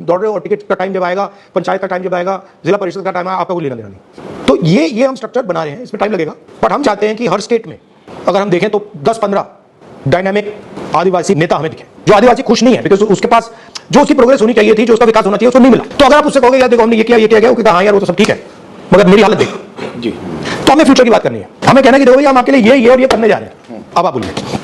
दौड़ रहे हो और टिकट का टाइम जब आएगा, पंचायत का टाइम जब आएगा, जिला परिषद का टाइम आएगा, आपका कोई लेना देना नहीं। तो ये हम स्ट्रक्चर बना रहे हैं, इसमें टाइम लगेगा, बट हम चाहते हैं कि हर स्टेट में अगर हम देखें तो 10-15 डायनामिक आदिवासी नेता हमें दिखे, जो आदिवासी खुश नहीं है, बिकॉज उसके पास जो उसकी प्रोग्रेस होनी चाहिए थी, जो उसका विकास होना चाहिए, उसको नहीं मिला। तो अगर आप उससे कहोगे यार देखो हमने ये किया गया, वो कहता हाँ यार वो तो सब ठीक है, मगर मेरी हालत देख जी, तो हमें फ्यूचर की बात करनी है, हमें कहना कि देखो हम आपके लिए ये और ये करने जा रहे हैं। अब आप बोलिए।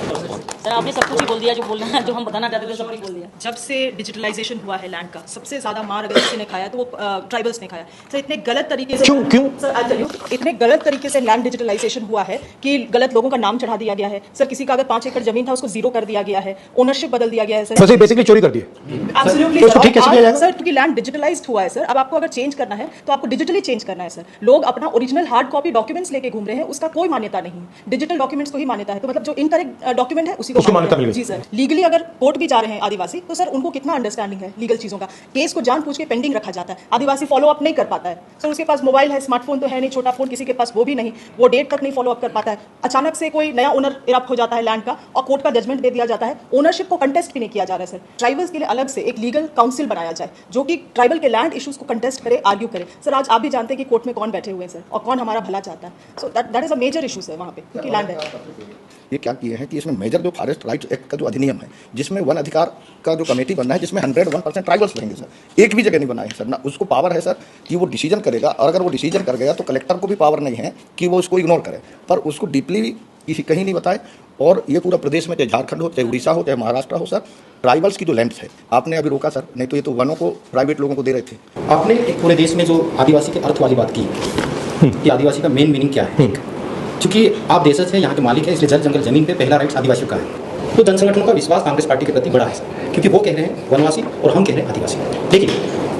सर आपने सब कुछ ही बोल दिया जो बोलना है, जो हम बताना चाहते थे सब कुछ बोल दिया। जब से डिजिटलाइजेशन हुआ है लैंड का, सबसे ज्यादा मार अगर किसी ने खाया तो वो ट्राइबल्स ने खाया। सर इतने गलत तरीके से क्यों सर इतने गलत तरीके से लैंड डिजिटलाइजेशन हुआ है कि गलत लोगों का नाम चढ़ा दिया गया है। सर किसी का अगर 5 एकड़ जमीन था उसको 0 कर दिया गया है, ओनरशिप बदल दिया गया है सर, बस ये बेसिकली चोरी कर दी है। एब्सोल्युटली तो ठीक कैसे किया जाएगा सर, क्योंकि लैंड डिजिटलाइज्ड हुआ है सर। अब आपको अगर चेंज करना है तो आपको डिजिटली चेंज करना है सर। लोग अपना ओरिजिनल हार्ड कॉपी डॉक्यूमेंट्स लेके घूम रहे हैं, उसका कोई मान्यता नहीं है, डिजिटल डॉक्यूमेंट्स को ही मान्यता है। तो मतलब जो इनकरेक्ट डॉक्यूमेंट है उसी को मान्यता मिल गई। जी सर, लीगली अगर कोर्ट भी जा रहे हैं आदिवासी तो सर उनको कितना अंडरस्टैंडिंग है लीगल चीजों का। केस को जानबूझ के पेंडिंग रखा जाता है, आदिवासी फॉलो अप नहीं कर पाता है सर। उसके पास मोबाइल है, स्मार्टफोन तो है नहीं, छोटा फोन किसी के पास वो भी नहीं, वो डेट तक नहीं फॉलो अप कर पाता है। अचानक से कोई नया ओनर इरप्ट हो जाता है लैंड का और कोर्ट का जजमेंट दे दिया जाता है, ओनरशिप को कंटेस्ट भी नहीं किया जा रहा है सर। ट्राइबल्स के लिए अलग से एक लीगल काउंसिल बनाया जाए जो कि ट्राइबल के लैंड इश्यूज को कंटेस्ट करे, आर्ग्यू करे। सर आज आप भी जानते हैं कि कोर्ट में कौन बैठे हुए हैं सर और कौन हमारा भला चाहता है। So that is a major issue sir वहाँ पे, क्योंकि लैंड है। ये क्या किए हैं कि इसमें मेजर जो फॉरेस्ट राइट्स एक्ट का जो अधिनियम है, जिसमें वन अधिकार का जो कमेटी बनना है, जिसमें 101% ट्राइबल्स रहेंगे सर, एक भी जगह नहीं बना है सर। ना उसको पावर है सर कि वो डिसीजन करेगा, और अगर वो डिसीजन कर गया तो कलेक्टर को भी पावर नहीं है कि वो उसको इग्नोर करे, पर उसको डीपली कहीं नहीं बताए। और ये पूरा प्रदेश में, चाहे झारखंड हो, चाहे उड़ीसा हो, चाहे महाराष्ट्र हो सर, ट्राइबल्स की जो लैंड है आपने अभी रोका सर, नहीं तो ये तो वनों को प्राइवेट लोगों को दे रहे थे। आपने पूरे देश में जो आदिवासी के अर्थ वाली बात की कि आदिवासी का मेन मीनिंग क्या है, क्योंकि आप देश से यहाँ के मालिक हैं, इसलिए जल जंगल जमीन पे पहला राइट्स आदिवासियों का है। तो जन संगठनों का विश्वास कांग्रेस पार्टी के प्रति बड़ा है सर, क्योंकि वो कह रहे हैं वनवासी और हम कह रहे हैं आदिवासी। लेकिन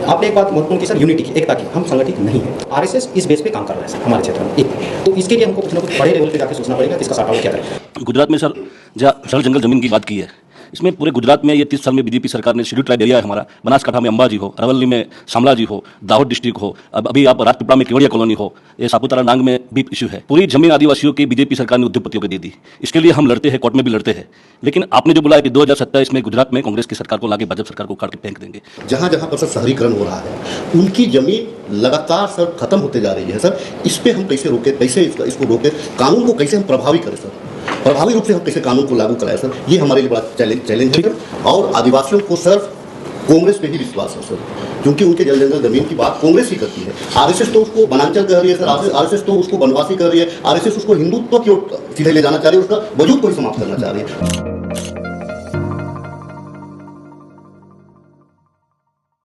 आपने एक बात महत्वपूर्ण की सर, यूनिटी की, एकता की। हम संगठित नहीं है, आरएसएस इस बेस पे काम कर रहा है सर हमारे क्षेत्र में। एक तो इसके लिए हमको कुछ ना कुछ बड़े लेवल पे जाकर सोचना पड़ेगा कि इसका साटा क्या करें। गुजरात में सर जल जंगल जमीन की बात की है, इसमें पूरे गुजरात में ये 30 साल में बीजेपी सरकार ने शेड्यूल ट्राइब एरिया है हमारा, बनासकांठा में अंबाजी हो, अरवली में शामलाजी हो, दाहोद डिस्ट्रिक्ट हो, अब अभी आप राजपीपला में केवड़िया कॉलोनी हो, ये सापुतारा नांग में भी इशू है। पूरी जमीन आदिवासियों की बीजेपी सरकार ने उद्योगपतियों को दे दी। इसके लिए हम लड़ते हैं, कोर्ट में भी लड़ते हैं। लेकिन आपने जो बोला है कि 2027 में गुजरात में कांग्रेस की सरकार को लाके भाजपा सरकार को उखाड़ के फेंक देंगे। जहाँ जहाँ पर सर शहरीकरण हो रहा है, उनकी जमीन लगातार सर खत्म होते जा रही है सर। इस पे हम कैसे रोके, कैसे इसको रोके, कानून को कैसे हम प्रभावी करें सर, प्रभावी रूप से हम कैसे कानून को लागू कराएं सर, ये हमारे लिए बड़ा चैलेंज है सर। और आदिवासियों को सर कांग्रेस पे ही विश्वास है सर, क्योंकि उनके जल जंगल जमीन की बात कांग्रेस ही करती है। आरएसएस तो उसको वनांचल कह रही है सर, आरएसएस तो उसको वनवासी कर रही है, आरएसएस उसको हिंदुत्व की ओर सीधे ले जाना चाह रही है, उसका वजूद को ही समाप्त करना चाह रही है।